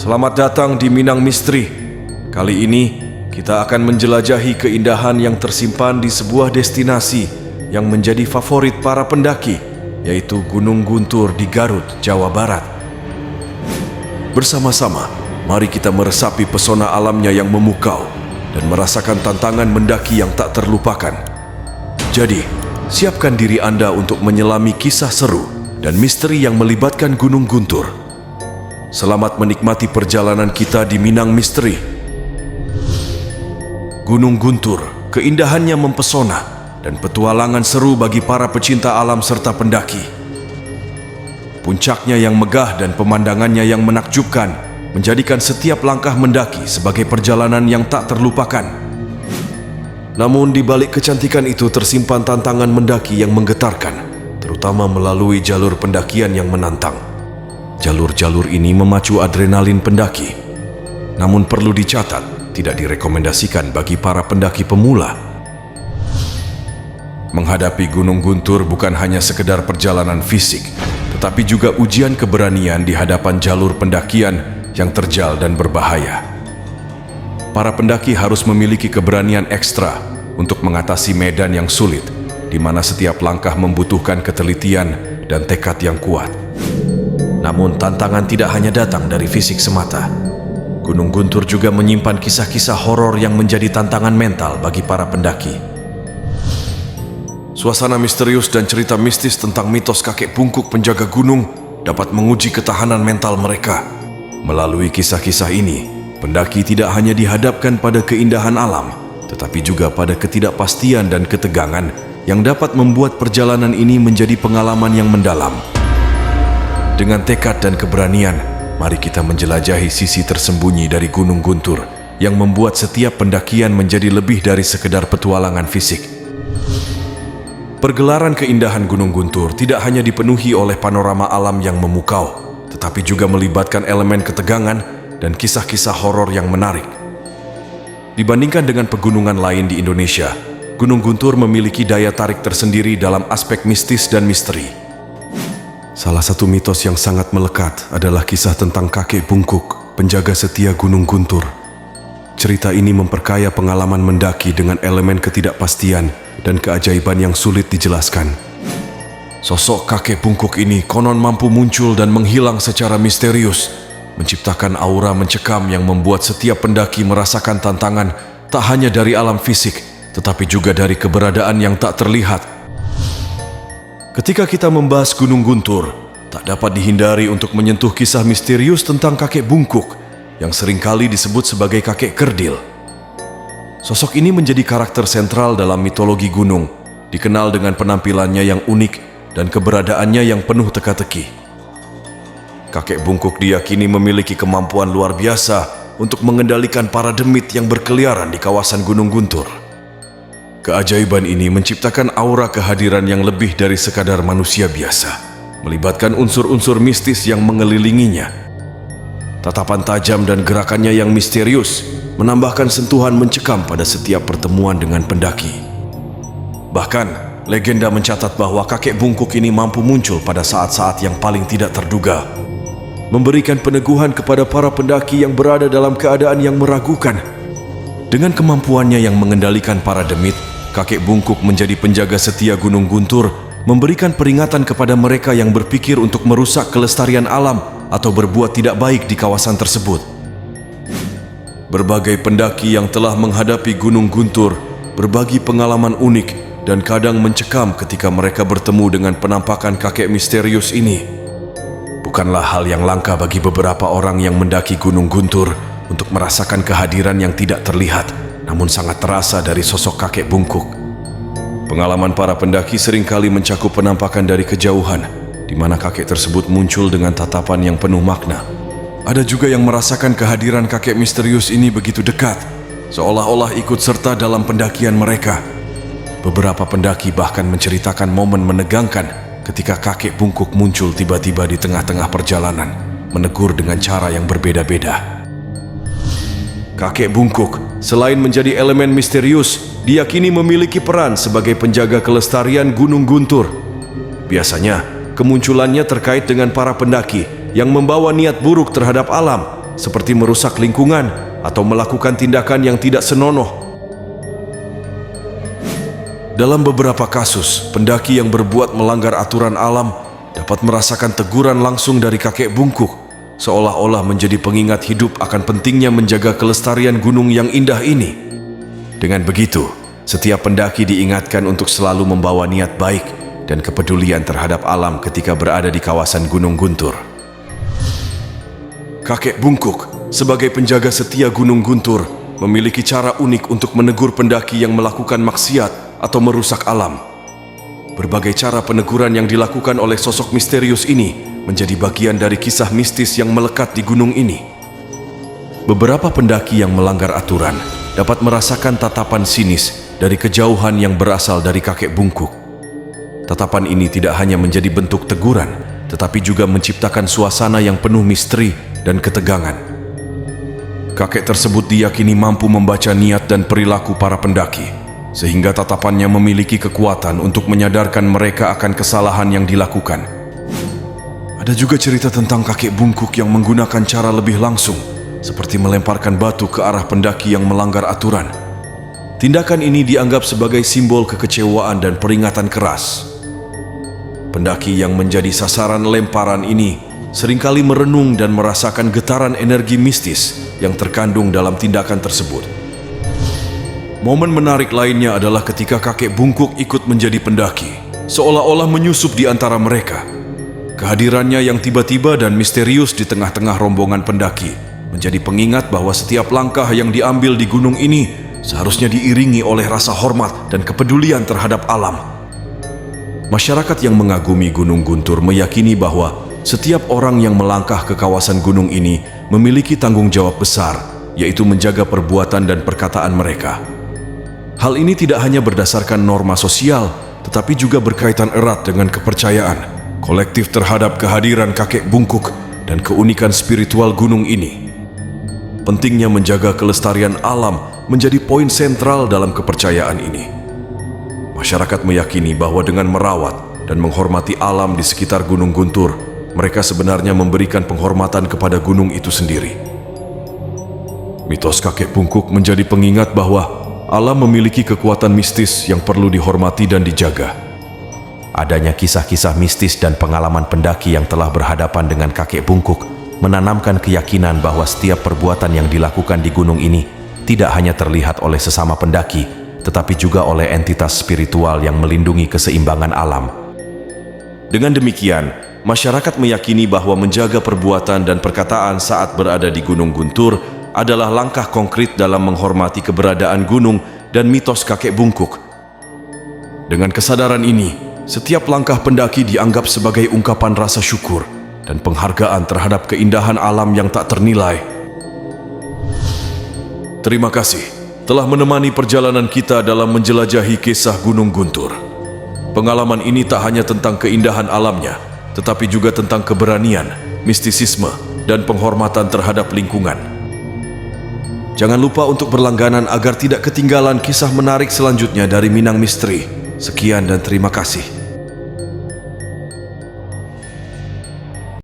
Selamat datang di Minang Misteri. Kali ini kita akan menjelajahi keindahan yang tersimpan di sebuah destinasi yang menjadi favorit para pendaki, yaitu Gunung Guntur di Garut, Jawa Barat. Bersama-sama, mari kita meresapi pesona alamnya yang memukau dan merasakan tantangan mendaki yang tak terlupakan. Jadi, siapkan diri Anda untuk menyelami kisah seru dan misteri yang melibatkan Gunung Guntur. Selamat menikmati perjalanan kita di Minang Misteri. Gunung Guntur, keindahannya mempesona dan petualangan seru bagi para pecinta alam serta pendaki. Puncaknya yang megah dan pemandangannya yang menakjubkan menjadikan setiap langkah mendaki sebagai perjalanan yang tak terlupakan. Namun di balik kecantikan itu tersimpan tantangan mendaki yang menggetarkan, terutama melalui jalur pendakian yang menantang. Jalur-jalur ini memacu adrenalin pendaki. Namun perlu dicatat, tidak direkomendasikan bagi para pendaki pemula. Menghadapi Gunung Guntur bukan hanya sekedar perjalanan fisik, tetapi juga ujian keberanian di hadapan jalur pendakian yang terjal dan berbahaya. Para pendaki harus memiliki keberanian ekstra untuk mengatasi medan yang sulit, di mana setiap langkah membutuhkan ketelitian dan tekad yang kuat. Namun tantangan tidak hanya datang dari fisik semata. Gunung Guntur juga menyimpan kisah-kisah horor yang menjadi tantangan mental bagi para pendaki. Suasana misterius dan cerita mistis tentang mitos kakek bungkuk penjaga gunung dapat menguji ketahanan mental mereka. Melalui kisah-kisah ini, pendaki tidak hanya dihadapkan pada keindahan alam, tetapi juga pada ketidakpastian dan ketegangan yang dapat membuat perjalanan ini menjadi pengalaman yang mendalam. Dengan tekad dan keberanian, mari kita menjelajahi sisi tersembunyi dari Gunung Guntur yang membuat setiap pendakian menjadi lebih dari sekedar petualangan fisik. Pergelaran keindahan Gunung Guntur tidak hanya dipenuhi oleh panorama alam yang memukau, tetapi juga melibatkan elemen ketegangan dan kisah-kisah horor yang menarik. Dibandingkan dengan pegunungan lain di Indonesia, Gunung Guntur memiliki daya tarik tersendiri dalam aspek mistis dan misteri. Salah satu mitos yang sangat melekat adalah kisah tentang kakek bungkuk, penjaga setia Gunung Guntur. Cerita ini memperkaya pengalaman mendaki dengan elemen ketidakpastian dan keajaiban yang sulit dijelaskan. Sosok kakek bungkuk ini konon mampu muncul dan menghilang secara misterius, menciptakan aura mencekam yang membuat setiap pendaki merasakan tantangan tak hanya dari alam fisik, tetapi juga dari keberadaan yang tak terlihat. Ketika kita membahas Gunung Guntur, tak dapat dihindari untuk menyentuh kisah misterius tentang kakek bungkuk yang seringkali disebut sebagai kakek kerdil. Sosok ini menjadi karakter sentral dalam mitologi gunung, dikenal dengan penampilannya yang unik dan keberadaannya yang penuh teka-teki. Kakek bungkuk diyakini memiliki kemampuan luar biasa untuk mengendalikan para demit yang berkeliaran di kawasan Gunung Guntur. Keajaiban ini menciptakan aura kehadiran yang lebih dari sekadar manusia biasa, melibatkan unsur-unsur mistis yang mengelilinginya. Tatapan tajam dan gerakannya yang misterius menambahkan sentuhan mencekam pada setiap pertemuan dengan pendaki. Bahkan, legenda mencatat bahwa kakek bungkuk ini mampu muncul pada saat-saat yang paling tidak terduga, memberikan peneguhan kepada para pendaki yang berada dalam keadaan yang meragukan. Dengan kemampuannya yang mengendalikan para demit, kakek bungkuk menjadi penjaga setia Gunung Guntur, memberikan peringatan kepada mereka yang berpikir untuk merusak kelestarian alam atau berbuat tidak baik di kawasan tersebut. Berbagai pendaki yang telah menghadapi Gunung Guntur berbagi pengalaman unik dan kadang mencekam ketika mereka bertemu dengan penampakan kakek misterius ini. Bukanlah hal yang langka bagi beberapa orang yang mendaki Gunung Guntur untuk merasakan kehadiran yang tidak terlihat, namun sangat terasa dari sosok kakek bungkuk. Pengalaman para pendaki seringkali mencakup penampakan dari kejauhan, di mana kakek tersebut muncul dengan tatapan yang penuh makna. Ada juga yang merasakan kehadiran kakek misterius ini begitu dekat, seolah-olah ikut serta dalam pendakian mereka. Beberapa pendaki bahkan menceritakan momen menegangkan ketika kakek bungkuk muncul tiba-tiba di tengah-tengah perjalanan, menegur dengan cara yang berbeda-beda. Kakek bungkuk, selain menjadi elemen misterius, diyakini memiliki peran sebagai penjaga kelestarian Gunung Guntur. Biasanya, kemunculannya terkait dengan para pendaki yang membawa niat buruk terhadap alam seperti merusak lingkungan atau melakukan tindakan yang tidak senonoh. Dalam beberapa kasus, pendaki yang berbuat melanggar aturan alam dapat merasakan teguran langsung dari kakek bungkuk, seolah-olah menjadi pengingat hidup akan pentingnya menjaga kelestarian gunung yang indah ini. Dengan begitu, setiap pendaki diingatkan untuk selalu membawa niat baik dan kepedulian terhadap alam ketika berada di kawasan Gunung Guntur. Kakek bungkuk, sebagai penjaga setia Gunung Guntur, memiliki cara unik untuk menegur pendaki yang melakukan maksiat atau merusak alam. Berbagai cara peneguran yang dilakukan oleh sosok misterius ini menjadi bagian dari kisah mistis yang melekat di gunung ini. Beberapa pendaki yang melanggar aturan dapat merasakan tatapan sinis dari kejauhan yang berasal dari kakek bungkuk. Tatapan ini tidak hanya menjadi bentuk teguran, tetapi juga menciptakan suasana yang penuh misteri dan ketegangan. Kakek tersebut diyakini mampu membaca niat dan perilaku para pendaki, sehingga tatapannya memiliki kekuatan untuk menyadarkan mereka akan kesalahan yang dilakukan. Ada juga cerita tentang kakek bungkuk yang menggunakan cara lebih langsung, seperti melemparkan batu ke arah pendaki yang melanggar aturan. Tindakan ini dianggap sebagai simbol kekecewaan dan peringatan keras. Pendaki yang menjadi sasaran lemparan ini seringkali merenung dan merasakan getaran energi mistis yang terkandung dalam tindakan tersebut. Momen menarik lainnya adalah ketika kakek bungkuk ikut menjadi pendaki, seolah-olah menyusup di antara mereka. Kehadirannya yang tiba-tiba dan misterius di tengah-tengah rombongan pendaki menjadi pengingat bahwa setiap langkah yang diambil di gunung ini seharusnya diiringi oleh rasa hormat dan kepedulian terhadap alam. Masyarakat yang mengagumi Gunung Guntur meyakini bahwa setiap orang yang melangkah ke kawasan gunung ini memiliki tanggung jawab besar, yaitu menjaga perbuatan dan perkataan mereka. Hal ini tidak hanya berdasarkan norma sosial, tetapi juga berkaitan erat dengan kepercayaan kolektif terhadap kehadiran kakek bungkuk dan keunikan spiritual gunung ini. Pentingnya menjaga kelestarian alam menjadi poin sentral dalam kepercayaan ini. Masyarakat meyakini bahwa dengan merawat dan menghormati alam di sekitar Gunung Guntur, mereka sebenarnya memberikan penghormatan kepada gunung itu sendiri. Mitos kakek bungkuk menjadi pengingat bahwa alam memiliki kekuatan mistis yang perlu dihormati dan dijaga. Adanya kisah-kisah mistis dan pengalaman pendaki yang telah berhadapan dengan kakek bungkuk menanamkan keyakinan bahwa setiap perbuatan yang dilakukan di gunung ini tidak hanya terlihat oleh sesama pendaki, tetapi juga oleh entitas spiritual yang melindungi keseimbangan alam. Dengan demikian, masyarakat meyakini bahwa menjaga perbuatan dan perkataan saat berada di Gunung Guntur adalah langkah konkret dalam menghormati keberadaan gunung dan mitos kakek bungkuk. Dengan kesadaran ini, setiap langkah pendaki dianggap sebagai ungkapan rasa syukur dan penghargaan terhadap keindahan alam yang tak ternilai. Terima kasih telah menemani perjalanan kita dalam menjelajahi kisah Gunung Guntur. Pengalaman ini tak hanya tentang keindahan alamnya, tetapi juga tentang keberanian, mistisisme, dan penghormatan terhadap lingkungan. Jangan lupa untuk berlangganan agar tidak ketinggalan kisah menarik selanjutnya dari Minang Misteri. Sekian dan terima kasih.